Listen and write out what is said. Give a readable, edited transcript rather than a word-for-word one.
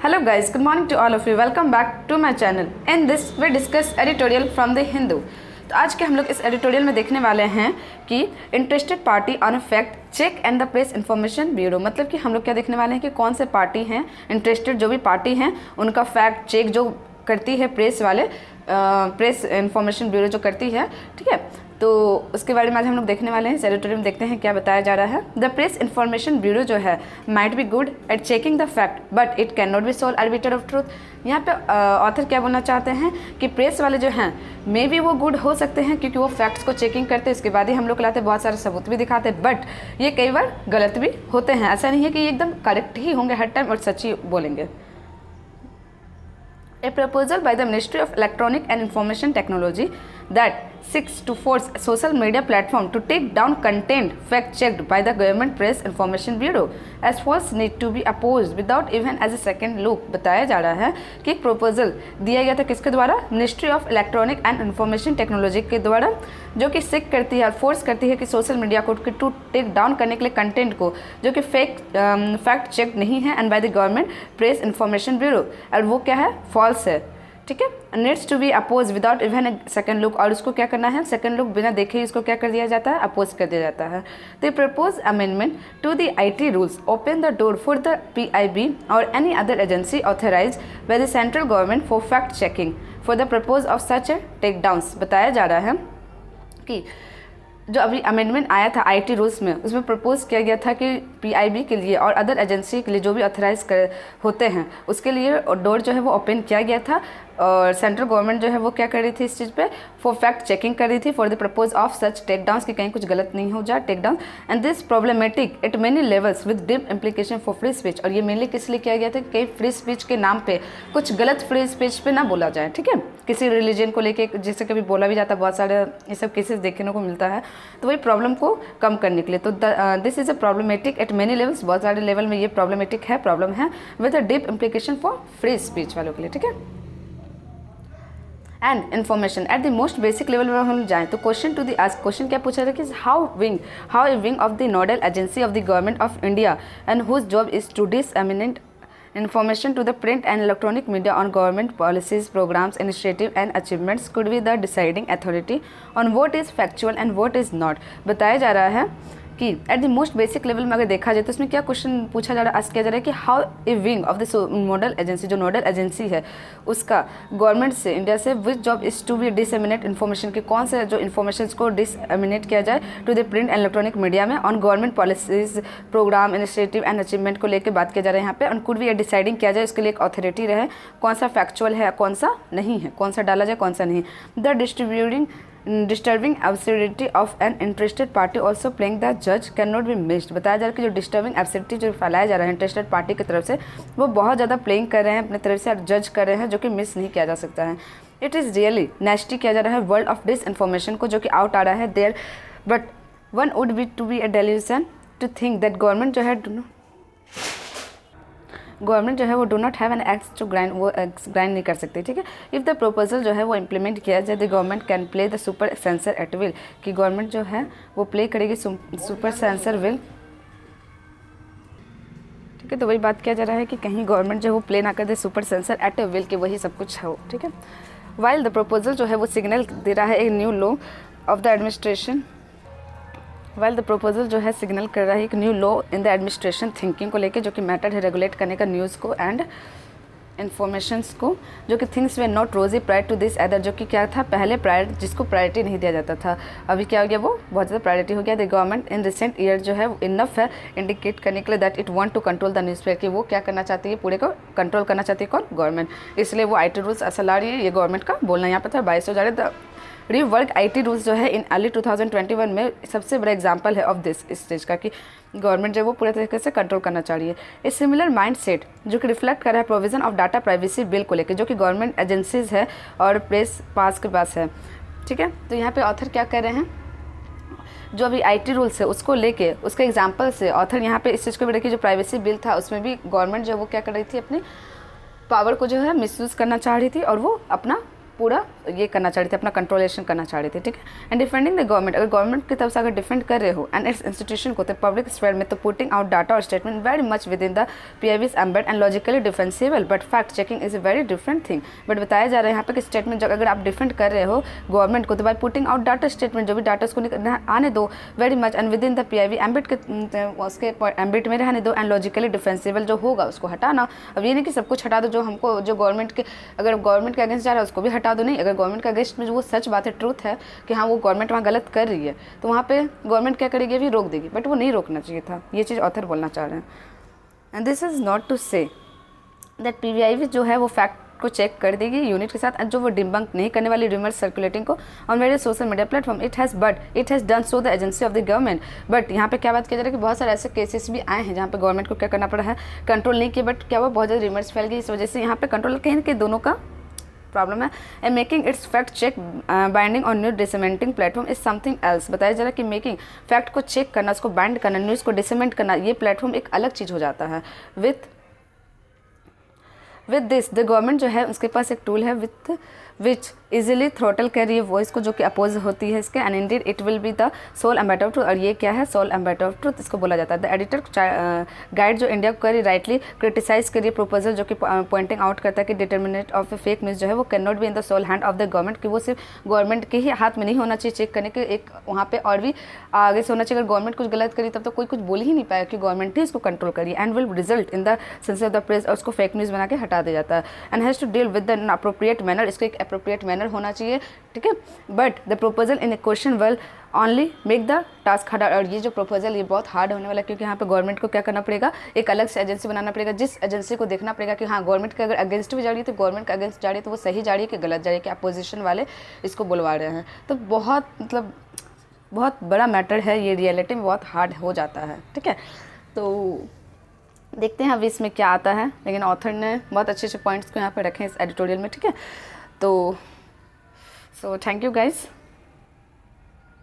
Hello guys, good morning to all of you. Welcome back to my channel. In this we discuss editorial from the Hindu. तो आज के हम लोग इस editorial में देखने वाले हैं कि interested party on fact check and the press information bureau. मतलब कि हम लोग क्या देखने वाले हैं कि कौन से पार्टी हैं, इंटरेस्टेड जो भी पार्टी हैं उनका फैक्ट चेक जो करती है प्रेस वाले, प्रेस इन्फॉर्मेशन ब्यूरो जो करती है, ठीक है। तो उसके बारे में आज हम लोग देखने वाले हैं। इस एडिटोरियल में देखते हैं क्या बताया जा रहा है। द प्रेस इन्फॉर्मेशन ब्यूरो जो है might be good at checking the fact but it can not be sole arbiter of truth. यहाँ पे ऑथर क्या बोलना चाहते हैं कि प्रेस वाले जो हैं मे बी वो गुड हो सकते हैं क्योंकि वो फैक्ट्स को चेकिंग करते हैं, इसके बाद ही हम लोग लाते, बहुत सारे सबूत भी दिखाते हैं, बट ये कई बार गलत भी होते हैं। ऐसा नहीं है कि ये एकदम करेक्ट ही होंगे हर टाइम और सच ही बोलेंगे। A proposal by the Ministry of Electronic and Information Technology that seeks to force social media platform to take down content fact-checked by the Government Press Information Bureau as false need to be opposed without even as a second look। बताया जा रहा है कि एक proposal दिया गया था किसके द्वारा, ministry of electronic and information technology के द्वारा, जो कि सिक करती है और फोर्स करती है कि सोशल मीडिया को टू टेक डाउन करने के लिए कंटेंट को जो कि फैक्ट चेक नहीं है and by the government press information bureau, और वो क्या है, फॉल्स है, ठीक है। Needs to be opposed without even a second look, और उसको क्या करना है, सेकंड लुक बिना देखे ही इसको क्या कर दिया जाता है, अपोज कर दिया जाता है। The propose amendment to the IT rules open the door for the PIB और any other agency authorise by the central government for fact checking for the purpose of such a take downs. बताया जा रहा है कि जो अभी amendment आया था IT रूल्स में, उसमें प्रपोज किया गया था कि PIB के लिए और अदर एजेंसी के लिए जो भी ऑथराइज होते हैं उसके लिए डोर जो है वो ओपन किया गया था, और सेंट्रल गवर्नमेंट जो है वो क्या कर रही थी इस चीज़ पे, फॉर फैक्ट चेकिंग कर रही थी for the purpose of such take downs, कि कहीं कुछ गलत नहीं हो जाए take down, and this problematic at many levels with deep implication for free speech. और ये मेनली किस लिए किया गया था कि फ्री स्पीच के नाम पे कुछ गलत फ्री स्पीच पे ना बोला जाए, ठीक है। किसी रिलीजन को लेके जैसे कभी बोला भी जाता है, बहुत सारे ये सब केसेस देखने को मिलता है, तो वही प्रॉब्लम को कम करने के लिए। तो this is a problematic at many levels, बहुत सारे लेवल में ये प्रॉब्लमेटिक है, प्रॉब्लम है, with a deep implication for free speech वालों के लिए, ठीक है। And information at the most basic level में हम जाएँ तो क्वेश्चन टू द आज क्वेश्चन क्या पूछा था कि how a wing of the nodal agency of the government of India and whose job is to डिसएमिनेट information to the print and electronic media on government policies, programs, initiative and achievements could be the deciding authority on what is factual and what is not। बताया जा रहा है कि eight the most basic level में अगर देखा जाए तो इसमें क्या क्वेश्चन पूछा जा रहा है, आज किया जा रहा है कि how a wing of the nodal agency, जो नोडल एजेंसी है उसका गवर्नमेंट से, इंडिया से, which job is to be disseminate information, के कौन से जो इन्फॉर्मेशन को डिसएमिनेट किया जाए to the print and electronic media में on government policies, program, initiative and achievement को लेकर बात किया जा रहा है यहाँ पे, और कुड भी डिसाइडिंग किया जाए, उसके लिए एक ऑथोरिटी रहे, कौन सा फैक्चुअल है कौन सा नहीं है, कौन सा डाला जाए कौन सा नहीं। The disturbing absurdity of an interested party also playing the जज कैन नॉट बी मिस्ड। बताया जा रहा है कि जो डिस्टर्बिंग एब्सर्डिटी जो फैलाया जा रहा है इंटरेस्टेड पार्टी की तरफ से, वो बहुत ज़्यादा प्लेइंग कर रहे हैं अपनी तरफ से और जज कर रहे हैं, जो कि मिस नहीं किया जा सकता है। इट इज़ रियली नेस्टी किया जा रहा है वर्ल्ड ऑफ डिस इन्फॉर्मेशन को, जो कि आउट आ रहा है there, but one would be to be a delusion to think that government जो है वो do not have an axe to grind, वो ग्राइंड नहीं कर सकते, ठीक है। इफ़ द प्रपोजल जो है वो इम्प्लीमेंट किया जाए, the government can play the super censor at will, कि गवर्नमेंट जो है वो प्ले करेगी सुपर सेंसर विल, ठीक है। तो वही बात किया जा रहा है कि कहीं गवर्नमेंट जो है वो प्ले ना कर दे super censor at a will, कि वही सब कुछ हो, ठीक है। वाइल द प्रपोजल जो है वो सिग्नल दे रहा है एक new law of the administration, while the proposal जो है सिग्नल कर रहा है एक new law in the administration thinking को लेके, जो कि मैटर है रेगुलेट करने का न्यूज़ को एंड इन्फॉर्मेशंस को, जो कि थिंग्स वे नॉट रोजी प्रायर टू दिस अदर, जो कि क्या था पहले जिसको प्रायोरिटी नहीं दिया जाता था, अभी क्या हो गया, वो बहुत ज़्यादा प्रायोरिटी हो गया। The government in recent year जो है इनफ है इंडिकेट करने के लिए that it want to control the newspaper, कि वो क्या करना चाहती है, पूरे को कंट्रोल करना चाहती है कौन, गवर्नमेंट, इसलिए वो IT रूल्स असल आ रही है, ये गवर्नमेंट का बोलना यहाँ पर था। 22 हो जा रहे थे रीवर्क IT रूल्स जो है इन अर्ली 2021 में सबसे बड़ा एग्जांपल है ऑफ दिस, इस चीज़ का कि गवर्नमेंट जो वो पूरे तरीके से कंट्रोल करना चाह रही है। इस सिमिलर माइंडसेट जो कि रिफ्लेक्ट कर रहा है provision of data privacy bill को लेकर, जो कि गवर्नमेंट एजेंसीज है और प्रेस पास के पास है, ठीक है। तो यहाँ पे ऑथर क्या कर रहे हैं, जो अभी IT रूल्स है उसको लेके उसके एग्जाम्पल से ऑथर यहाँ पे इस चीज़ को भी देखिए, जो प्राइवेसी बिल था उसमें भी गवर्नमेंट जो वो क्या कर रही थी, अपने पावर को जो है मिसयूज़ करना चाह रही थी और वो अपना पूरा ये करना चाह रहे थे, अपना कंट्रोलेशन करना चाह रहे थे, ठीक है। एंड डिफेंडिंग द गवर्नमेंट, अगर गवर्नमेंट की तरफ से अगर डिफेंड कर रहे हो एंड इट्स इंस्टीट्यूशन को, तो पब्लिक स्फीयर में तो पुटिंग आउट डाटा और statement very much with in the PIV's embed and logically defensible, but fact checking is a very different thing. But बताया जा रहा है यहाँ पे कि स्टेटमेंट जब अगर आप डिफेंड कर रहे हो गवर्नमेंट को, तो by putting out data statement, जो भी डाटा उसको आने दो very much and with in the PIV embed के उसके एम्बेड में रहने दो, एंड लॉजिकली डिफेंसिबल जो होगा उसको हटाना। अब ये नहीं कि सब कुछ हटा दो, जो हमको जो गवर्नमेंट के, अगर गवर्नमेंट के अगेंस्ट जा रहा है उसको भी हटा दो, नहीं, अगर गवर्नमेंट के अगेंस्ट में जो वो सच बात है, ट्रूथ है कि हाँ वो गवर्नमेंट वहाँ गलत कर रही है, तो वहाँ पे गवर्नमेंट क्या करेगी, भी रोक देगी, बट वो नहीं रोकना चाहिए था, ये चीज़ ऑथर बोलना चाह रहे हैं। And this is not to say that PIV जो है वो फैक्ट को चेक कर देगी यूनिट के साथ, जो वो डिबंक नहीं करने वाली रूमर्स सर्कुलेटिंग को on various social media platform. It has done so the agency of the government. But यहाँ पे क्या बात किया जा रहा है कि बहुत सारे ऐसे केसेस भी आए हैं जहाँ पे गवर्नमेंट को क्या करना पड़ा है, कंट्रोल नहीं किया, बट क्या हुआ, बहुत ज़्यादा रूमर्स फैल गई, इस वजह से यहाँ पे कंट्रोल कहीं ना कहीं दोनों का प्रॉब्लम है। And making its fact check binding on news disseminating platform is something else. बताया जा रहा है कि मेकिंग फैक्ट को चेक करना, उसको बाइंड करना, न्यूज़ को डिसमेंट करना, ये प्लेटफॉर्म एक अलग चीज़ हो जाता है। विद दिस द गवर्नमेंट जो है उसके पास एक टूल है विच इजीली थ्रोटल कर रही है वॉइस को, जो कि अपोज होती है इसके, and indeed it will be the sole embedder of truth. और ये क्या है, सोल एम्बेडर ऑफ ट्रूथ इसको बोला जाता है। द एडिटर गाइड जो इंडिया को करी राइटली क्रिटिसाइज करिए प्रोपोजल, जो कि पॉइंटिंग आउट करता है कि डिटर्मिनेट ऑफ फेक न्यूज़ जो है वो can not be in the sole hand of the government, कि वो सिर्फ गवर्नमेंट के ही हाथ में नहीं होना चाहिए चेक करने के, एक वहाँ पे और भी आगे से होना चाहिए। अगर गवर्नमेंट कुछ गलत करी तब तो कोई कुछ बोल ही नहीं पाया कि गवर्नमेंट ही इसको कंट्रोल करिए, and will result in the sense of the press, और उसको फेक न्यूज़ बना के हटा दिया जाता है। And has to deal with the appropriate manner, इसका एक अप्रोप्रिएट मैनर होना चाहिए, ठीक है। But the proposal in a question will only make the task hard. और ये जो प्रोपोजल ये बहुत हार्ड होने वाला है, क्योंकि यहाँ पे गवर्नमेंट को क्या करना पड़ेगा, एक अलग से एजेंसी बनाना पड़ेगा, जिस एजेंसी को देखना पड़ेगा कि हाँ गवर्नमेंट के अगर अगेंस्ट भी जा रही है तो गवर्नमेंट के अगेंस्ट जा रही है तो वो सही जा रही है कि गलत जा रही है, कि अपोजिशन वाले इसको बुलवा रहे हैं। तो बहुत मतलब बहुत बड़ा मैटर है ये, रियलिटी में बहुत हार्ड हो जाता है, ठीक है। तो देखते हैं अभी इसमें क्या आता है, लेकिन ऑथर ने बहुत अच्छे अच्छे पॉइंट्स को यहाँ पे रखे हैं इस एडिटोरियल में, ठीक है। तो सो थैंक यू गाइज।